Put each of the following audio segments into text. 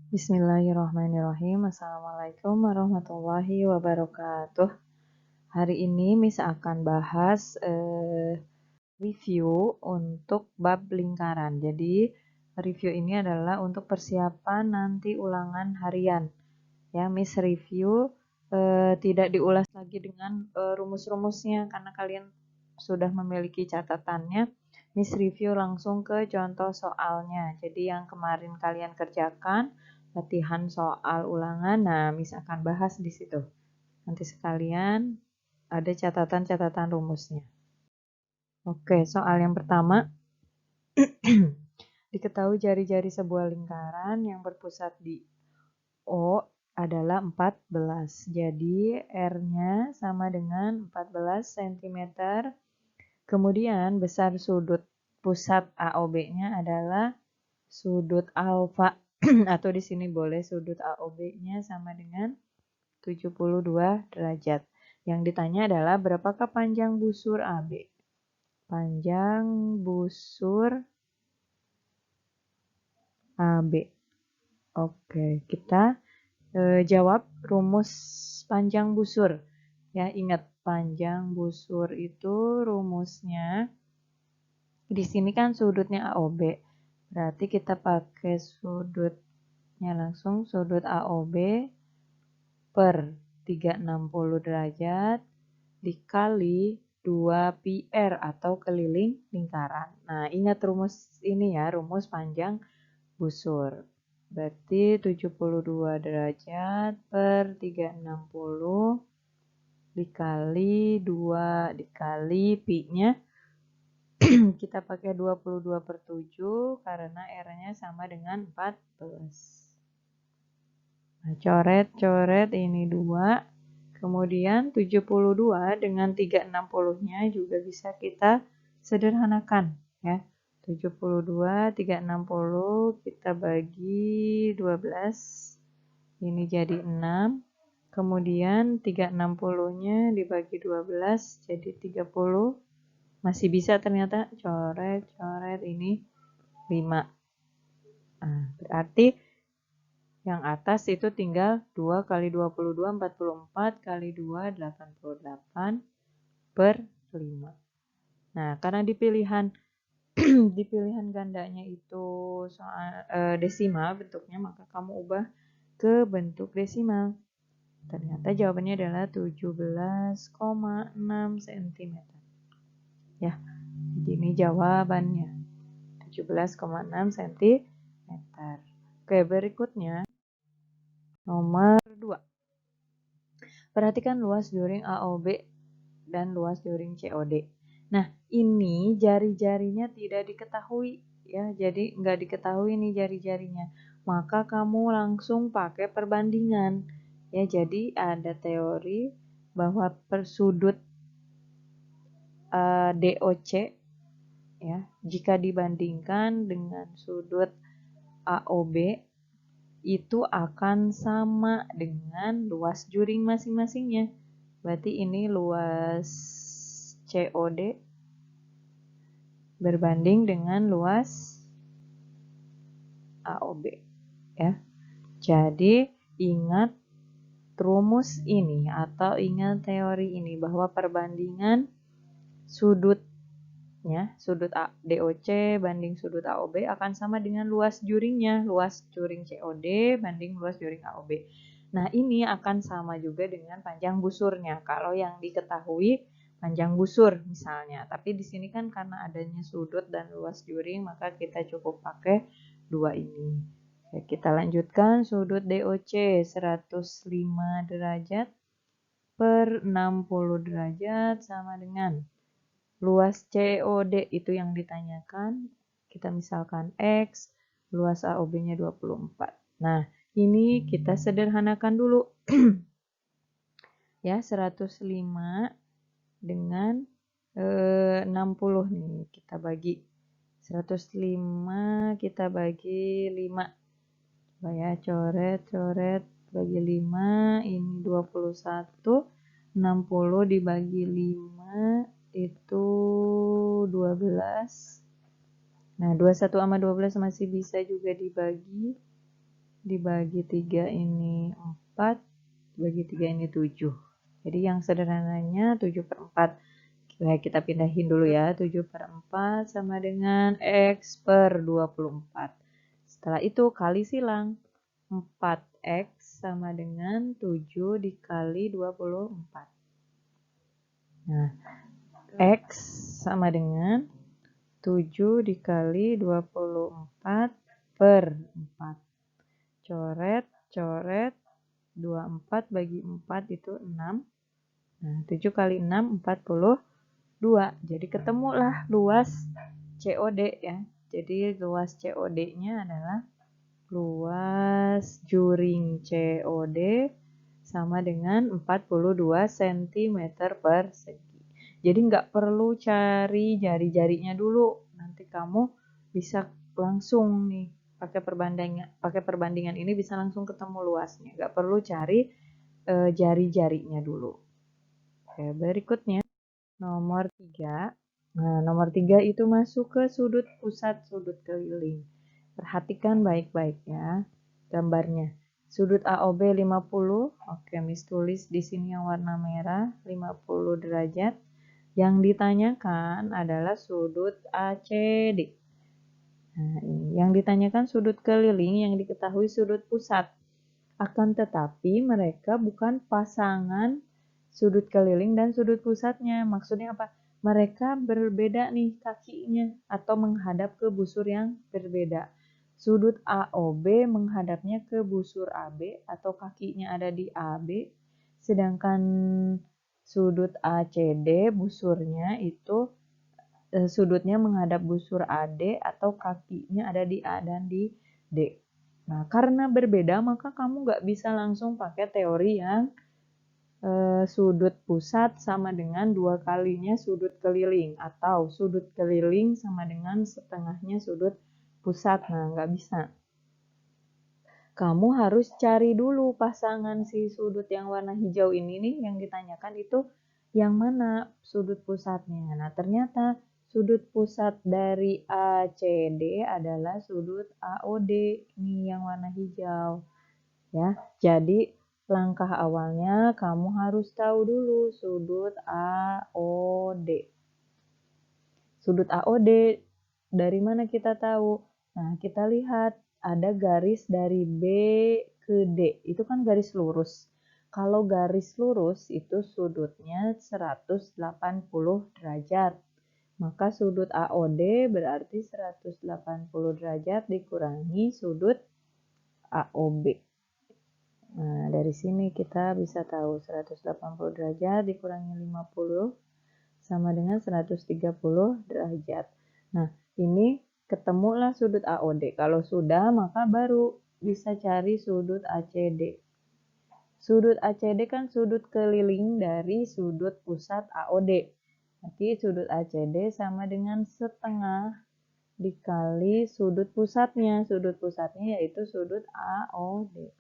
Bismillahirrahmanirrahim. Assalamualaikum warahmatullahi wabarakatuh. Hari ini Miss akan bahas review untuk bab lingkaran. Jadi review ini adalah untuk persiapan nanti ulangan harian. Ya, Miss review tidak diulas lagi dengan rumus-rumusnya karena kalian sudah memiliki catatannya. Miss review langsung ke contoh soalnya. Jadi yang kemarin kalian kerjakan latihan soal ulangan, nah Miss akan bahas di situ. Nanti sekalian ada catatan-catatan rumusnya. Oke, soal yang pertama. Diketahui jari-jari sebuah lingkaran yang berpusat di O adalah 14. Jadi R-nya sama dengan 14 cm. Kemudian besar sudut pusat AOB-nya adalah sudut alfa atau di sini boleh sudut AOB-nya sama dengan 72 derajat. Yang ditanya adalah berapakah panjang busur AB? Panjang busur AB. Oke, kita jawab rumus panjang busur. Ya, ingat panjang busur itu rumusnya di sini kan sudutnya AOB. Berarti kita pakai sudutnya langsung sudut AOB per 360 derajat dikali 2 PR atau keliling lingkaran. Nah, ingat rumus ini ya, rumus panjang busur. Berarti 72 derajat per 360 dikali 2 dikali pi-nya kita pakai 22/7 karena R-nya sama dengan 14. Nah, coret-coret ini 2. Kemudian 72 dengan 360-nya juga bisa kita sederhanakan ya. 72 360 kita bagi 12. Ini jadi 6. Kemudian 360-nya dibagi 12 jadi 30. Masih bisa ternyata coret-coret ini 5. Nah, berarti yang atas itu tinggal 2 kali 22, 44 kali 2, 88 per 5. Nah, karena di pilihan gandanya itu soal desimal bentuknya, maka kamu ubah ke bentuk desimal. Ternyata jawabannya adalah 17,6 cm. Ya, jadi ini jawabannya. 17,6 cm. Oke, berikutnya nomor 2. Perhatikan luas juring AOB dan luas juring COD. Nah, ini jari-jarinya tidak diketahui ya. Jadi nggak diketahui nih jari-jarinya. Maka kamu langsung pakai perbandingan. Ya, jadi ada teori bahwa persudut DOC ya, jika dibandingkan dengan sudut AOB itu akan sama dengan luas juring masing-masingnya. Berarti ini luas COD berbanding dengan luas AOB ya. Jadi ingat rumus ini atau ingat teori ini bahwa perbandingan sudut DOC banding sudut AOB akan sama dengan luas juringnya, luas juring COD banding luas juring AOB. Nah, ini akan sama juga dengan panjang busurnya. Kalau yang diketahui panjang busur misalnya, tapi di sini kan karena adanya sudut dan luas juring, maka kita cukup pakai 2 ini. Oke, kita lanjutkan sudut DOC 105 derajat per 60 derajat sama dengan luas COD itu yang ditanyakan, kita misalkan X, luas AOB-nya 24. Nah, ini kita sederhanakan dulu. Ya, 105 dengan 60 nih, kita bagi. 105 kita bagi 5. Coba ya, coret-coret bagi 5, ini 21. 60 dibagi 5 itu 12. Nah, 21 sama 12 masih bisa juga dibagi. dibagi 3 ini 4, bagi 3 ini 7. Jadi yang sederhananya 7/4. Kita pindahin dulu ya. 7/4 sama dengan X per 24. Setelah itu kali silang. 4X sama dengan 7 dikali 24. Nah, X sama dengan 7 dikali 24 per 4. Coret, coret. 24 bagi 4 itu 6. Nah, 7 kali 6, 42. Jadi ketemulah luas COD ya. Jadi luas COD-nya adalah luas juring COD sama dengan 42 cm persegi. Jadi nggak perlu cari jari-jarinya dulu. Nanti kamu bisa langsung nih pakai perbandingan ini bisa langsung ketemu luasnya. Nggak perlu cari jari-jarinya dulu. Oke, berikutnya nomor 3. Nah, nomor 3 itu masuk ke sudut pusat sudut keliling. Perhatikan baik-baik ya gambarnya. Sudut AOB 50. Oke, Miss tulis di sini yang warna merah 50 derajat. Yang ditanyakan adalah sudut ACD. Nah, ini yang ditanyakan sudut keliling, yang diketahui sudut pusat. Akan tetapi mereka bukan pasangan sudut keliling dan sudut pusatnya. Maksudnya apa? Mereka berbeda nih kakinya atau menghadap ke busur yang berbeda. Sudut AOB menghadapnya ke busur AB atau kakinya ada di AB. Sedangkan sudut ACD busurnya itu sudutnya menghadap busur AD atau kakinya ada di A dan di D. Nah, karena berbeda maka kamu nggak bisa langsung pakai teori yang sudut pusat sama dengan 2 kalinya sudut keliling atau sudut keliling sama dengan setengahnya sudut pusat. Nah, nggak bisa. Kamu harus cari dulu pasangan si sudut yang warna hijau ini nih yang ditanyakan itu yang mana sudut pusatnya. Nah, ternyata sudut pusat dari ACD adalah sudut AOD nih yang warna hijau. Ya, jadi langkah awalnya kamu harus tahu dulu sudut AOD. Sudut AOD dari mana kita tahu? Nah, kita lihat ada garis dari B ke D. Itu kan garis lurus. Kalau garis lurus itu sudutnya 180 derajat. Maka sudut AOD berarti 180 derajat dikurangi sudut AOB. Nah, dari sini kita bisa tahu 180 derajat dikurangi 50 sama dengan 130 derajat. Nah, ini ketemulah sudut AOD. Kalau sudah, maka baru bisa cari sudut ACD. Sudut ACD kan sudut keliling dari sudut pusat AOD. Jadi sudut ACD sama dengan setengah dikali sudut pusatnya. Sudut pusatnya yaitu sudut AOD.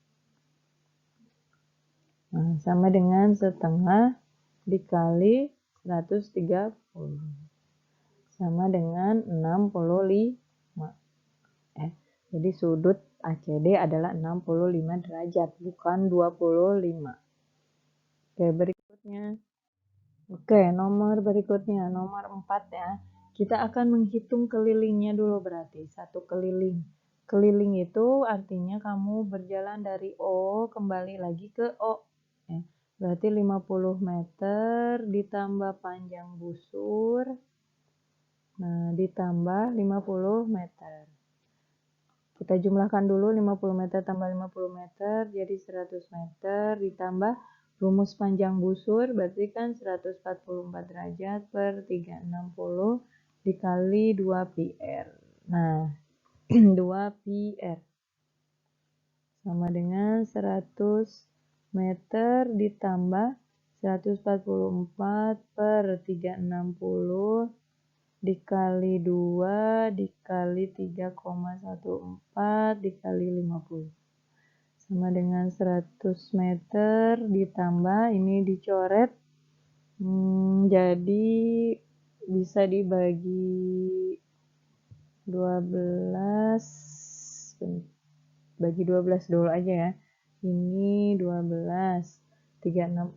Nah, sama dengan setengah dikali 130. Sama dengan 65. Jadi sudut ACD adalah 65 derajat, bukan 25. Oke, berikutnya. Oke, nomor berikutnya, nomor 4 ya. Kita akan menghitung kelilingnya dulu berarti, satu keliling. Keliling itu artinya kamu berjalan dari O kembali lagi ke O. Berarti 50 meter ditambah panjang busur. Nah, ditambah 50 meter. Kita jumlahkan dulu 50 meter tambah 50 meter jadi 100 meter ditambah rumus panjang busur berarti kan 144 derajat per 360 dikali 2 PR. Nah, 2 PR sama dengan 100 meter ditambah 144 per 360 dikali 2 dikali 3,14 dikali 50 sama dengan 100 meter ditambah ini dicoret jadi bisa dibagi 12 bagi 12 dulu aja ya. Ini 12, 36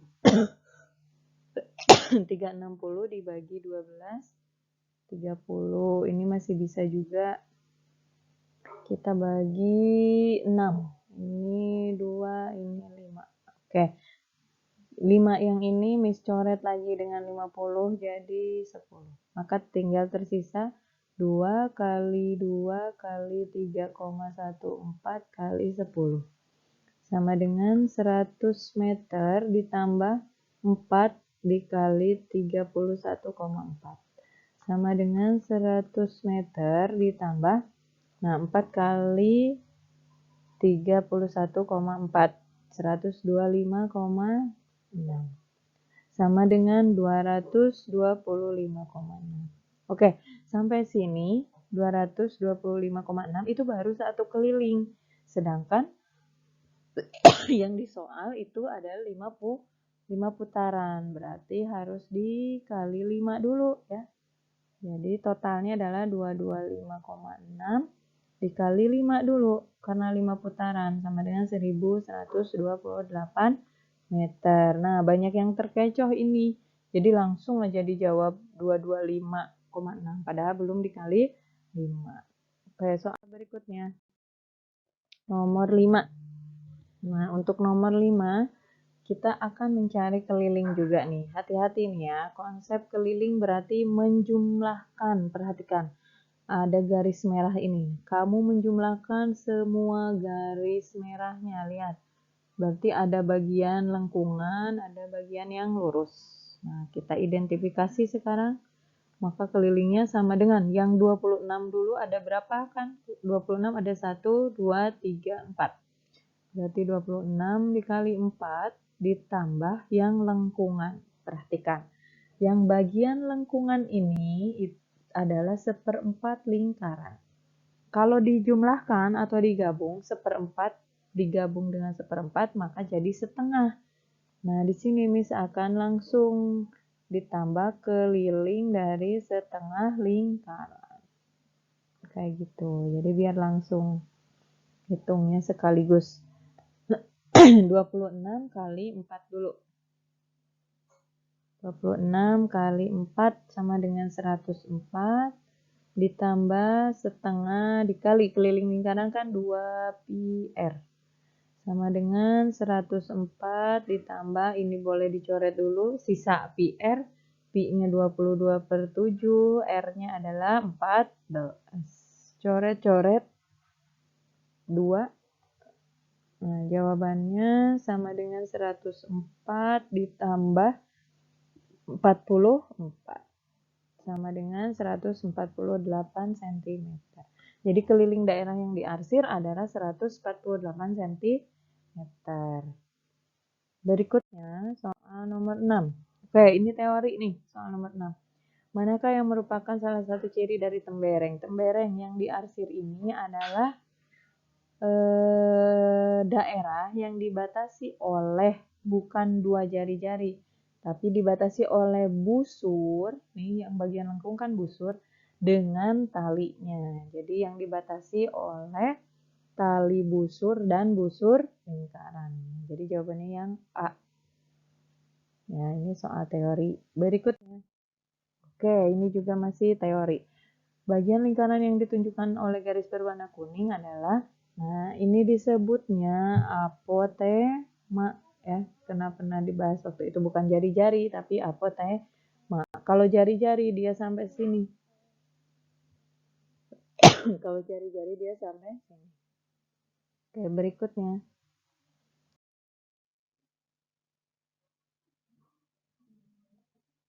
360 dibagi 12, 30. Ini masih bisa juga kita bagi 6. Ini 2, ini 5. Oke. 5 yang ini Miss coret lagi dengan 50 jadi 10. Maka tinggal tersisa 2 kali 2 kali 3,14 kali 10. Sama dengan 100 meter ditambah 4 dikali 31,4. Sama dengan 100 meter ditambah, nah 4 kali 31,4, 125,6. Sama dengan 225,6. Oke, sampai sini 225,6 itu baru satu keliling. Sedangkan yang di soal itu ada 5 putaran, berarti harus dikali 5 dulu ya. Jadi totalnya adalah 225,6 dikali 5 dulu, karena 5 putaran sama dengan 1128 meter. Nah, banyak yang terkecoh ini. Jadi langsung aja dijawab 225,6, padahal belum dikali 5. Oke, soal berikutnya. Nomor 5. Nah, untuk nomor 5, kita akan mencari keliling juga nih. Hati-hati nih ya, konsep keliling berarti menjumlahkan. Perhatikan, ada garis merah ini. Kamu menjumlahkan semua garis merahnya, lihat. Berarti ada bagian lengkungan, ada bagian yang lurus. Nah, kita identifikasi sekarang. Maka kelilingnya sama dengan yang 26 dulu ada berapa kan? 26 ada 1, 2, 3, 4. Berarti 26 dikali 4 ditambah yang lengkungan. Perhatikan, yang bagian lengkungan ini adalah 1/4 lingkaran. Kalau dijumlahkan atau digabung, 1/4 digabung dengan 1/4 maka jadi setengah. Nah, di sini Miss akan langsung ditambah keliling dari setengah lingkaran. Kayak gitu. Jadi biar langsung hitungnya sekaligus. 26 kali 4 dulu. 26 kali 4 sama dengan 104 ditambah setengah dikali keliling lingkaran kan 2 pi r. Sama dengan 104 ditambah, ini boleh dicoret dulu, sisa pi r. Pi-nya 22/7, R-nya adalah 14. Coret-coret 2. Nah, jawabannya sama dengan 104 ditambah 44 sama dengan 148 cm. Jadi keliling daerah yang diarsir adalah 148 cm. Berikutnya soal nomor 6. Oke, ini teori nih, soal nomor 6. Manakah yang merupakan salah satu ciri dari tembereng? Tembereng yang diarsir ini adalah daerah yang dibatasi oleh bukan 2 jari-jari, tapi dibatasi oleh busur, nih yang bagian lengkung kan busur, dengan talinya. Jadi yang dibatasi oleh tali busur dan busur lingkaran. Jadi jawabannya yang A. Ya, ini soal teori. Berikutnya. Oke, ini juga masih teori. Bagian lingkaran yang ditunjukkan oleh garis berwarna kuning adalah, nah ini disebutnya apotema ya, karena pernah dibahas waktu itu, bukan jari-jari tapi apotema. Kalau jari-jari dia sampai sini. Kalau jari-jari dia sampai sini. Oke, berikutnya.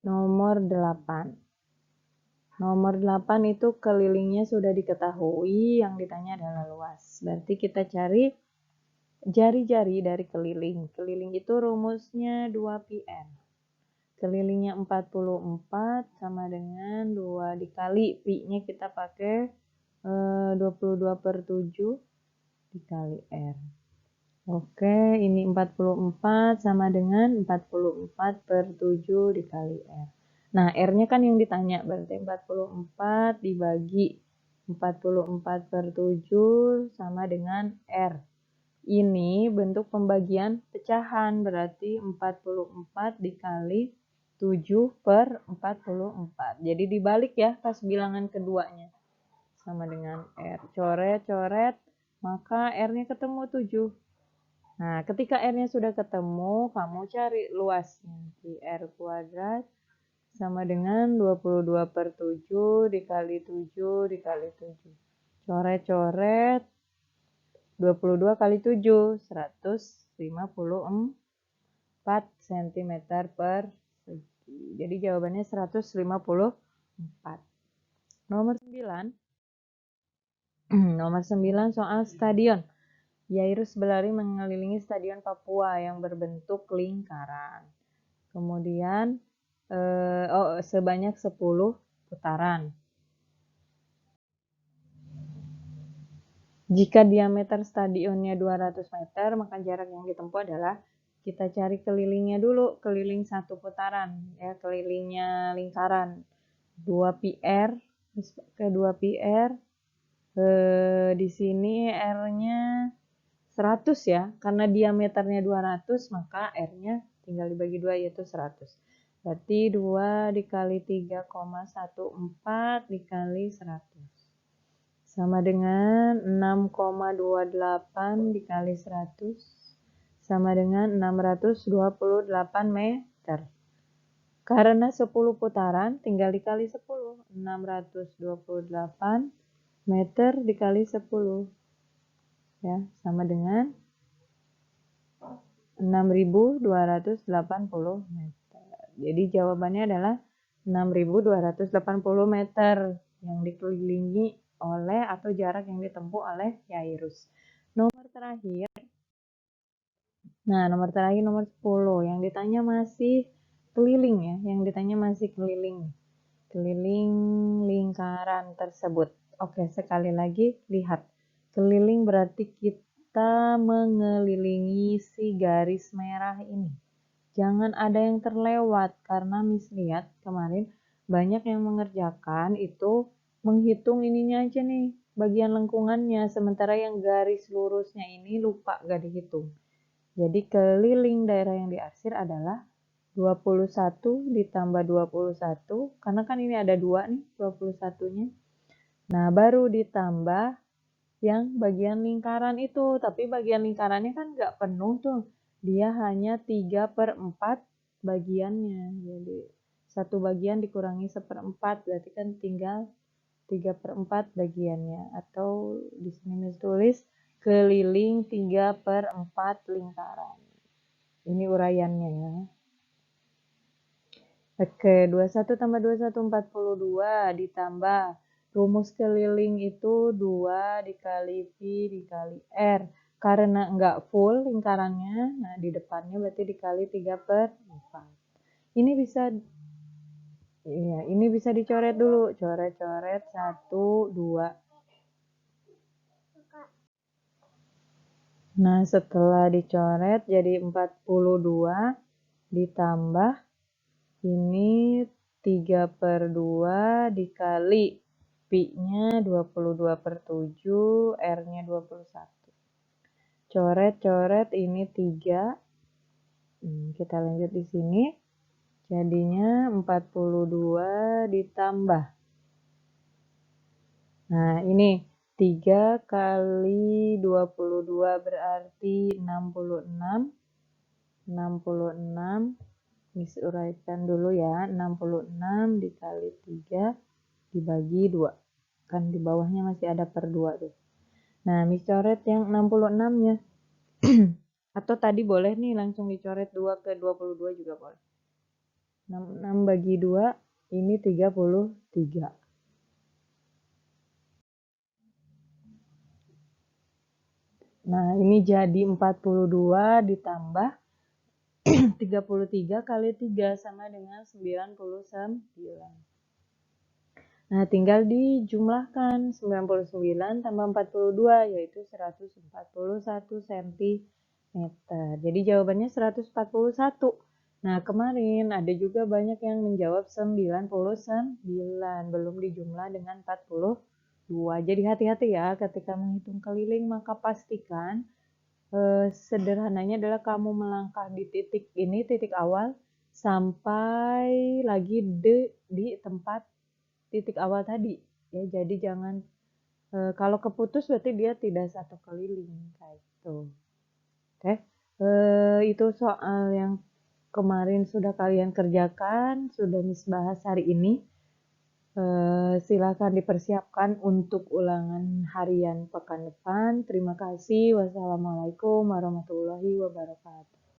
Nomor 8. Nomor 8 itu kelilingnya sudah diketahui, yang ditanya adalah luas. Berarti kita cari jari-jari dari keliling. Keliling itu rumusnya 2πr. Kelilingnya 44 sama dengan 2 dikali pi-nya kita pakai 22/7 dikali r. Oke, ini 44 sama dengan 44/7 dikali r. Nah, r-nya kan yang ditanya, berarti 44 dibagi 44/7 sama dengan R. Ini bentuk pembagian pecahan, berarti 44 dikali 7/44. Jadi dibalik ya pas bilangan keduanya. Sama dengan R. Coret-coret, maka R-nya ketemu 7. Nah, ketika R-nya sudah ketemu, kamu cari luasnya. Di R kuadrat sama dengan 22/7 dikali 7 dikali 7. Coret-coret, 22 kali 7, 154 cm per segi. Jadi jawabannya 154. Nomor 9. Nomor 9 soal stadion. Yairus berlari mengelilingi stadion Papua yang berbentuk lingkaran. Kemudian sebanyak 10 putaran. Jika diameter stadionnya 200 meter, maka jarak yang ditempuh adalah, kita cari kelilingnya dulu, keliling satu putaran, ya, kelilingnya lingkaran. 2πr, ke 2πr, di sini R-nya 100 ya, karena diameternya 200, maka R-nya tinggal dibagi 2 yaitu 100. Berarti 2 dikali 3,14 dikali 100. Sama dengan 6,28 dikali 100. Sama dengan 628 meter. Karena 10 putaran, tinggal dikali 10. 628 meter dikali 10. Ya, sama dengan 6.280 meter. Jadi jawabannya adalah 6.280 meter yang dikelilingi oleh atau jarak yang ditempuh oleh Yairus. Nomor terakhir. Nah, nomor terakhir nomor 10 yang ditanya masih keliling ya, yang ditanya masih keliling. Keliling lingkaran tersebut. Oke, sekali lagi lihat. Keliling berarti kita mengelilingi si garis merah ini. Jangan ada yang terlewat, karena Miss lihat kemarin banyak yang mengerjakan itu menghitung ininya aja nih, bagian lengkungannya, sementara yang garis lurusnya ini lupa gak dihitung. Jadi keliling daerah yang diarsir adalah 21 ditambah 21, karena kan ini ada 2 nih 21-nya. Nah, baru ditambah yang bagian lingkaran itu, tapi bagian lingkarannya kan nggak penuh tuh. Dia hanya 3/4 bagiannya. Jadi satu bagian dikurangi 1/4, berarti kan tinggal 3/4 bagiannya. Atau di sini tulis keliling 3/4 lingkaran. Ini uraiannya ya. Oke, 21 tambah 21, 42 ditambah rumus keliling itu 2 dikali Pi dikali R. Karena enggak full lingkarannya, nah di depannya berarti dikali 3/4. Ini bisa dicoret dulu. Coret-coret 1, 2. Nah, setelah dicoret jadi 42 ditambah ini 3/2 dikali Pi-nya 22/7, R-nya 21. Coret-coret ini 3. Kita lanjut di sini. Jadinya 42 ditambah. Nah, ini 3 kali 22 berarti 66. 66. Uraikan dulu ya, 66 dikali 3 dibagi 2. Kan di bawahnya masih ada per 2 tuh. Nah, Miss coret yang 66-nya. Atau tadi boleh nih langsung dicoret 2 ke 22 juga boleh. 66 bagi 2, ini 33. Nah, ini jadi 42 ditambah 33 kali 3 sama dengan 99. Nah, tinggal dijumlahkan 99 tambah 42 yaitu 141 cm. Jadi jawabannya 141. Nah, kemarin ada juga banyak yang menjawab 99, belum dijumlah dengan 41. 2. Jadi hati-hati ya ketika menghitung keliling, maka pastikan sederhananya adalah kamu melangkah di titik ini, titik awal, sampai lagi di tempat titik awal tadi. Ya, jadi jangan kalau keputus berarti dia tidak satu keliling kayak gitu. Oke. Itu soal yang kemarin sudah kalian kerjakan, sudah Miss bahas hari ini. Silakan dipersiapkan untuk ulangan harian pekan depan. Terima kasih. Wassalamualaikum warahmatullahi wabarakatuh.